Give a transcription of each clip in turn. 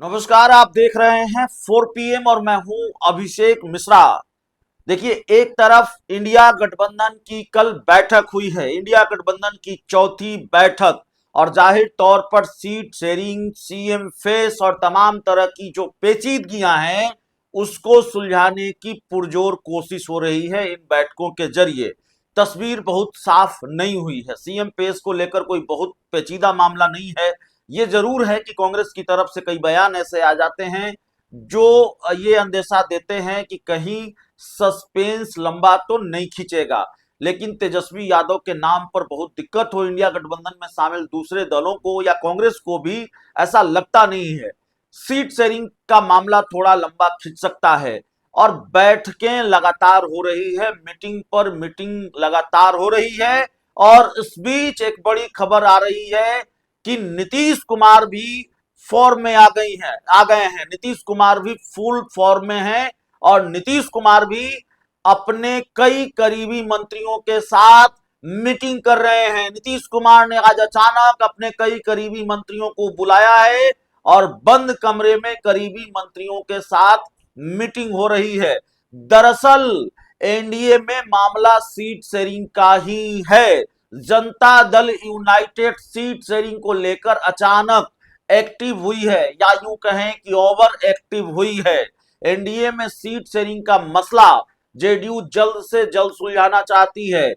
नमस्कार। आप देख रहे हैं 4 पीएम और मैं हूं अभिषेक मिश्रा। देखिए, एक तरफ इंडिया गठबंधन की कल बैठक हुई है, इंडिया गठबंधन की चौथी बैठक, और जाहिर तौर पर सीट शेयरिंग, सीएम फेस और तमाम तरह की जो पेचीदगियां हैं उसको सुलझाने की पुरजोर कोशिश हो रही है इन बैठकों के जरिए। तस्वीर बहुत साफ नहीं हुई है, सीएम पेस को लेकर कोई बहुत पेचीदा मामला नहीं है। ये जरूर है कि कांग्रेस की तरफ से कई बयान ऐसे आ जाते हैं जो ये अंदेशा देते हैं कि कहीं सस्पेंस लंबा तो नहीं खींचेगा। लेकिन तेजस्वी यादव के नाम पर बहुत दिक्कत हो इंडिया गठबंधन में शामिल दूसरे दलों को या कांग्रेस को भी ऐसा लगता नहीं है। सीट शेयरिंग का मामला थोड़ा लंबा खिंच सकता है और बैठकें लगातार हो रही है, मीटिंग पर मीटिंग लगातार हो रही है। और इस बीच एक बड़ी खबर आ रही है कि नीतीश कुमार भी फॉर्म में आ गए हैं। नीतीश कुमार भी फुल फॉर्म में हैं और नीतीश कुमार भी अपने कई करीबी मंत्रियों के साथ मीटिंग कर रहे हैं। नीतीश कुमार ने आज अचानक अपने कई करीबी मंत्रियों को बुलाया है और बंद कमरे में करीबी मंत्रियों के साथ मीटिंग हो रही है। दरअसल एनडीए में मामला सीट शेयरिंग का ही है। Janata Dal United seat sharing को लेकर अचानक एक्टिव हुई है, या यूं कहें कि ओवर एक्टिव हुई है। एनडीए में सीट शेयरिंग का मसला जेडीयू जल्द से जल्द सुलझाना चाहती है।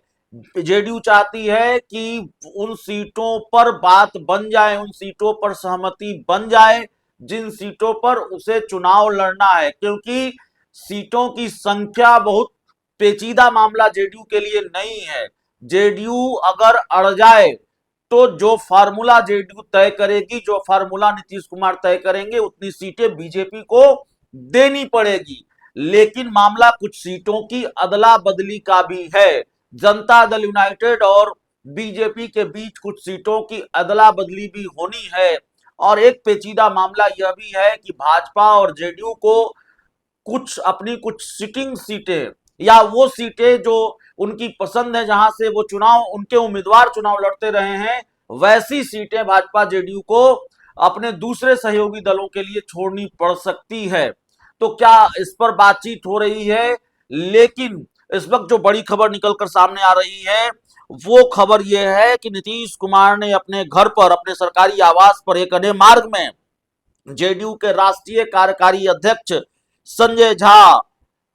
जेडीयू चाहती है कि उन सीटों पर बात बन जाए, उन सीटों पर सहमति बन जाए जिन सीटों पर उसे चुनाव लड़ना है, क्योंकि सीटों की संख्या बहुत पेचीदा मामला जेडीयू के लिए नहीं है। जेडीयू अगर अड़ जाए तो जो फार्मूला जेडीयू तय करेगी, जो फार्मूला नीतीश कुमार तय करेंगे, उतनी सीटें बीजेपी को देनी पड़ेगी। लेकिन मामला कुछ सीटों की अदला बदली का भी है। जनता दल यूनाइटेड और बीजेपी के बीच कुछ सीटों की अदला बदली भी होनी है। और एक पेचीदा मामला यह भी है कि भाजपा और जेडीयू को कुछ सिटिंग सीटें या वो सीटें जो उनकी पसंद है, जहां से वो चुनाव उनके उम्मीदवार चुनाव लड़ते रहे हैं, वैसी सीटें भाजपा जेडीयू को अपने दूसरे सहयोगी दलों के लिए छोड़नी पड़ सकती है। तो क्या इस पर बातचीत हो रही है? लेकिन इस वक्त जो बड़ी खबर निकलकर सामने आ रही है वो खबर यह है कि नीतीश कुमार ने अपने घर पर, अपने सरकारी आवास पर एक अने मार्ग में जेडीयू के राष्ट्रीय कार्यकारी अध्यक्ष संजय झा,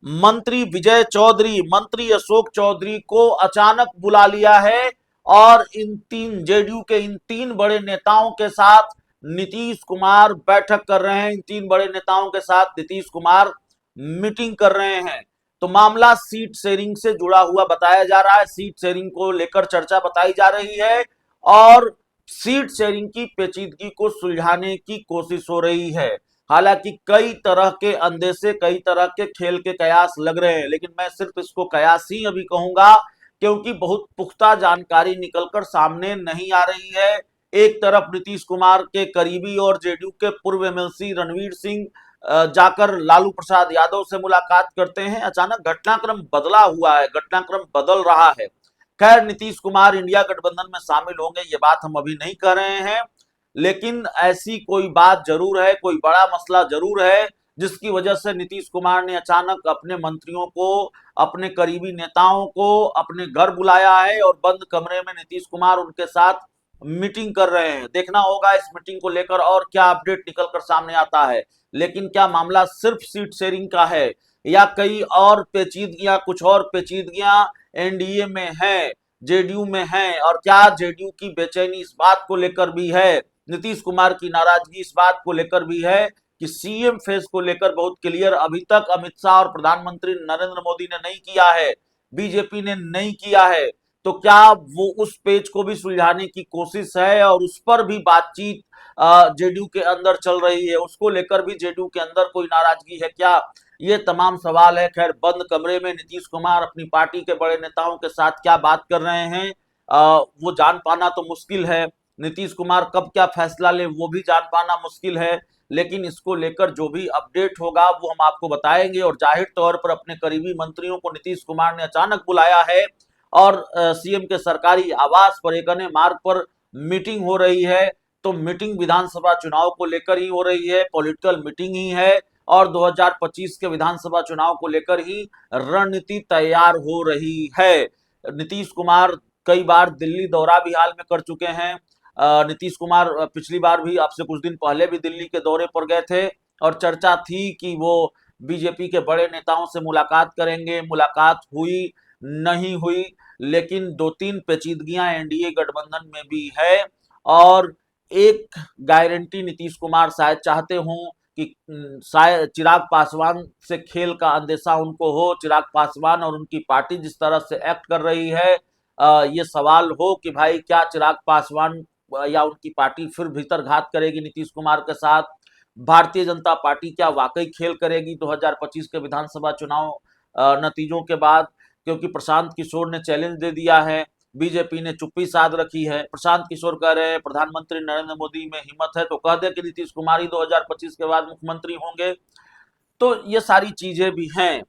मंत्री विजय चौधरी, मंत्री अशोक चौधरी को अचानक बुला लिया है और इन तीन जेडीयू के इन तीन बड़े नेताओं के साथ नीतीश कुमार बैठक कर रहे हैं। इन तीन बड़े नेताओं के साथ नीतीश कुमार मीटिंग कर रहे हैं। तो मामला सीट शेयरिंग से जुड़ा हुआ बताया जा रहा है, सीट शेयरिंग को लेकर चर्चा बताई जा रही है और सीट शेयरिंग की पेचीदगी को सुलझाने की कोशिश हो रही है। हालांकि कई तरह के अंदेशे, कई तरह के खेल के कयास लग रहे हैं, लेकिन मैं सिर्फ इसको कयास ही अभी कहूंगा, क्योंकि बहुत पुख्ता जानकारी निकलकर सामने नहीं आ रही है। एक तरफ नीतीश कुमार के करीबी और जेडीयू के पूर्व एमएलसी रणवीर सिंह जाकर लालू प्रसाद यादव से मुलाकात करते हैं। अचानक घटनाक्रम बदला हुआ है, घटनाक्रम बदल रहा है। खैर, नीतीश कुमार इंडिया गठबंधन में शामिल होंगे ये बात हम अभी नहीं कर रहे हैं, लेकिन ऐसी कोई बात जरूर है, कोई बड़ा मसला जरूर है जिसकी वजह से नीतीश कुमार ने अचानक अपने मंत्रियों को, अपने करीबी नेताओं को अपने घर बुलाया है और बंद कमरे में नीतीश कुमार उनके साथ मीटिंग कर रहे हैं। देखना होगा इस मीटिंग को लेकर और क्या अपडेट निकलकर सामने आता है। लेकिन क्या मामला सिर्फ सीट शेयरिंग का है या कई और पेचीदगियां, कुछ और पेचीदगियां एनडीए में है, जेडीयू में है? और क्या जेडीयू की बेचैनी इस बात को लेकर भी है, नीतीश कुमार की नाराजगी इस बात को लेकर भी है कि सीएम फेस को लेकर बहुत क्लियर अभी तक अमित शाह और प्रधानमंत्री नरेंद्र मोदी ने नहीं किया है, बीजेपी ने नहीं किया है। तो क्या वो उस पेज को भी सुलझाने की कोशिश है और उस पर भी बातचीत जेडीयू के अंदर चल रही है? उसको लेकर भी जेडीयू के अंदर कोई नाराजगी है क्या? ये तमाम सवाल है। खैर, बंद कमरे में नीतीश कुमार अपनी पार्टी के बड़े नेताओं के साथ क्या बात कर रहे हैं वो जान पाना तो मुश्किल है। नीतीश कुमार कब क्या फैसला ले वो भी जान पाना मुश्किल है। लेकिन इसको लेकर जो भी अपडेट होगा वो हम आपको बताएंगे। और जाहिर तौर पर अपने करीबी मंत्रियों को नीतीश कुमार ने अचानक बुलाया है और सीएम के सरकारी आवास पर एक अन्य मार्ग पर मीटिंग हो रही है। तो मीटिंग विधानसभा चुनाव को लेकर ही हो रही है, पॉलिटिकल मीटिंग ही है, और 2025 के विधानसभा चुनाव को लेकर ही रणनीति तैयार हो रही है। नीतीश कुमार कई बार दिल्ली दौरा भी हाल में कर चुके हैं। नीतीश कुमार पिछली बार भी, अब से कुछ दिन पहले भी दिल्ली के दौरे पर गए थे, और चर्चा थी कि वो बीजेपी के बड़े नेताओं से मुलाकात करेंगे। मुलाकात हुई नहीं हुई, लेकिन दो तीन पेचीदगियां एनडीए गठबंधन में भी है। और एक गारंटी नीतीश कुमार शायद चाहते हों कि शायद चिराग पासवान से खेल का अंदेशा उनको हो। चिराग पासवान और उनकी पार्टी जिस तरह से एक्ट कर रही है, ये सवाल हो कि भाई क्या चिराग पासवान या उनकी पार्टी फिर भीतर घात करेगी नीतीश कुमार के साथ। भारतीय जनता पार्टी क्या वाकई खेल करेगी 2025 के विधानसभा चुनाव नतीजों के बाद, क्योंकि प्रशांत किशोर ने चैलेंज दे दिया है, बीजेपी ने चुप्पी साध रखी है। प्रशांत किशोर कह रहे हैं प्रधानमंत्री नरेंद्र मोदी में हिम्मत है तो कह दे कि नीतीश कुमार ही 2025 के बाद मुख्यमंत्री होंगे। तो ये सारी चीजें भी हैं।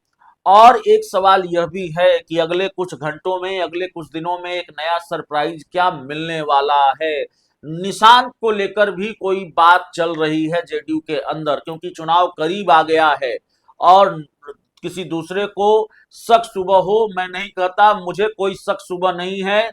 और एक सवाल यह भी है कि अगले कुछ घंटों में, अगले कुछ दिनों में एक नया सरप्राइज क्या मिलने वाला है। निशांत को लेकर भी कोई बात चल रही है जेडीयू के अंदर, क्योंकि चुनाव करीब आ गया है और किसी दूसरे को शक सुबह हो, मैं नहीं कहता, मुझे कोई शक सुबह नहीं है।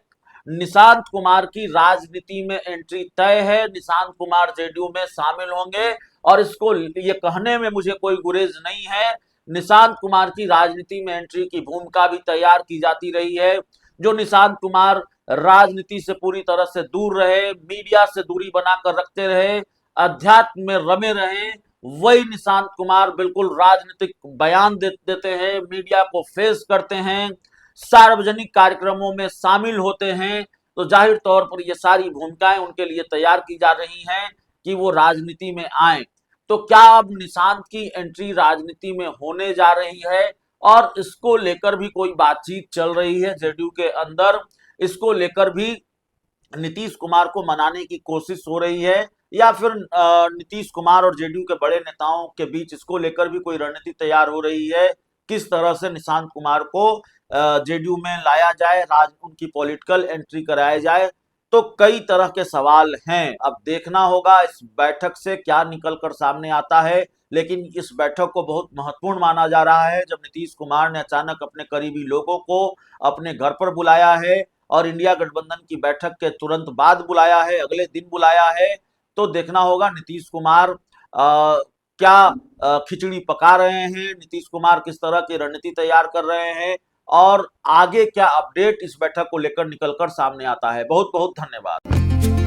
निशांत कुमार की राजनीति में एंट्री तय है। निशांत कुमार जेडीयू में शामिल होंगे, और इसको ये कहने में मुझे कोई गुरेज नहीं है। निशांत कुमार की राजनीति में एंट्री की भूमिका भी तैयार की जाती रही है। जो निशांत कुमार राजनीति से पूरी तरह से दूर रहे, मीडिया से दूरी बनाकर रखते रहे, अध्यात्म में रमे रहे, वही निशांत कुमार बिल्कुल राजनीतिक बयान देते हैं, मीडिया को फेस करते हैं, सार्वजनिक कार्यक्रमों में शामिल होते हैं। तो जाहिर तौर पर ये सारी भूमिकाएं उनके लिए तैयार की जा रही हैं कि वो राजनीति में आए। तो क्या अब निशांत की एंट्री राजनीति में होने जा रही है, और इसको लेकर भी कोई बातचीत चल रही है जेडीयू के अंदर। इसको लेकर भी नीतीश कुमार को मनाने की कोशिश हो रही है, या फिर नीतीश कुमार और जेडीयू के बड़े नेताओं के बीच इसको लेकर भी कोई रणनीति तैयार हो रही है, किस तरह से निशांत कुमार को जेडीयू में लाया जाए, उनकी पॉलिटिकल एंट्री कराया जाए। तो कई तरह के सवाल हैं, अब देखना होगा इस बैठक से क्या निकलकर सामने आता है। लेकिन इस बैठक को बहुत महत्वपूर्ण माना जा रहा है, जब नीतीश कुमार ने अचानक अपने करीबी लोगों को अपने घर पर बुलाया है, और इंडिया गठबंधन की बैठक के तुरंत बाद बुलाया है, अगले दिन बुलाया है। तो देखना होगा नीतीश कुमार क्या खिचड़ी पका रहे हैं, नीतीश कुमार किस तरह की रणनीति तैयार कर रहे हैं, और आगे क्या अपडेट इस बैठक को लेकर निकलकर सामने आता है। बहुत बहुत धन्यवाद।